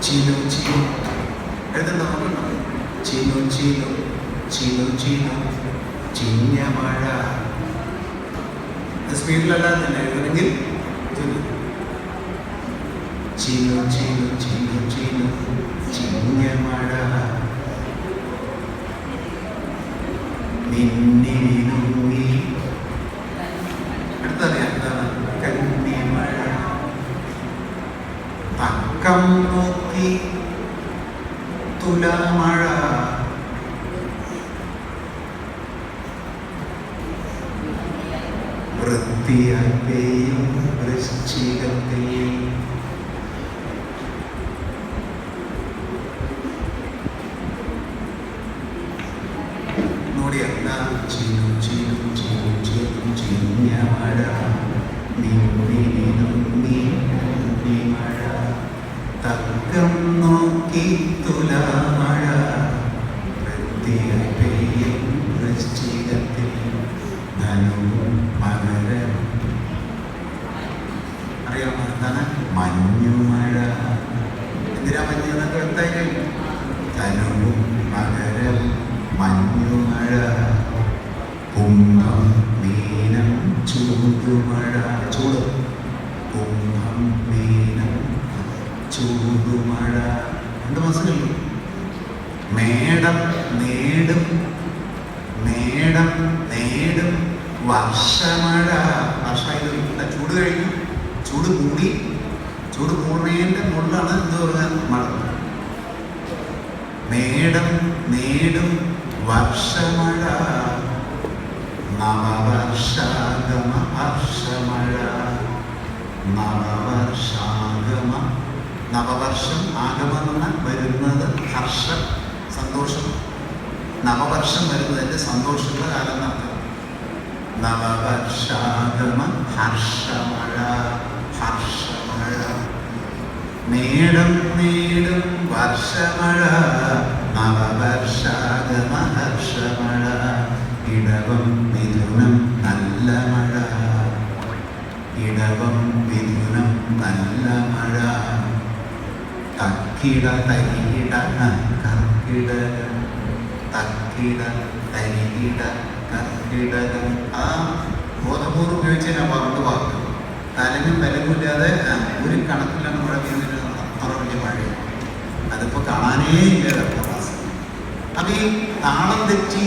ചീനു ചീനു എഴുതുന്ന നോക്കണ്ടോ? ചീനു ചീനു ചീനു ചീനു ചിഞ്ഞ മഴ. സ്പീഡിലല്ലാതെ തന്നെ എഴുതണമെങ്കിൽ ചീനു ചീനു ചീനു ചീനു ചിഞ്ഞ മഴ മിന്നിനുങ്ങി. അടുത്തറിയാം എന്താണ്? കന്നിമഴ. തക്കം നോക്കി തുലാമഴ. വൃത്തിയായി പെയ്യും വൃശ്ചികത്തിൽ. ചീനു ചീനു ചീനു ചീനു ചിഞ്ഞ മഴ മിന്നിനുങ്ങി കന്നിമഴ. തക്കം നോക്കി തുലാമഴ വൃത്തിയായി പെയ്യും വൃശ്ചികത്തിൽ. ധനുവും മകരം. അറിയാമോ എന്താണ്? മഞ്ഞുമഴ. എന്തിനാ മഞ്ഞ് എന്നൊക്കെ വ്യക്തമായി കഴിഞ്ഞു. ധനുവും മകരം മഞ്ഞുമഴ. കുംഭം മീനം ചൂടുമഴ. ചൂട്. കുംഭം മീനം ചൂടുമഴ. 2 മാസം കഴിയും. മേടം നേടും മേടം നേടും വർഷമഴ. വർഷമായിട്ട് ചൂട് കഴിഞ്ഞു. ചൂട് കൂടി. ചൂട് കൂടുന്നതിൻ്റെ മുകളിലാണ് എന്ത് പറഞ്ഞാൽ മഴ. മേടം നേടും വർഷമഴ. നവവർഷാഗമ ഹർഷമഴ. നവവർഷാഗമ. നവവർഷം ആഗമന വരുന്നത് ഹർഷം സന്തോഷം. നവവർഷം വരുന്നതിൻ്റെ സന്തോഷമുള്ള കാലം നടത്തും. നവവർഷാഗമ ഹർഷമഴ. ഹർഷമഴ. നേടും നേടും വർഷമഴ. നവവർഷാഗമ ഹർഷമഴ. ഇടവം മിഥുനം നല്ല മഴ. ഇടവം മിഥുനം നല്ല മഴ. തക്കിട തരികിട കർക്കിടകം. തക്കിട തരികിട കർക്കിടകം. ആ ബോധപൂർവ്വം ഉപയോഗിച്ചാൽ പറഞ്ഞു വാക്ക്. തലങ്ങും വിലങ്ങും ഇല്ലാതെ ഒരു കണക്കിലാണ് മഴ പെയ്യുന്നത്. അത്ര വലിയ മഴയാണ്. അതിപ്പോൾ കാണാനേ ഇല്ല. അപ്പം ഈ താളം തെറ്റി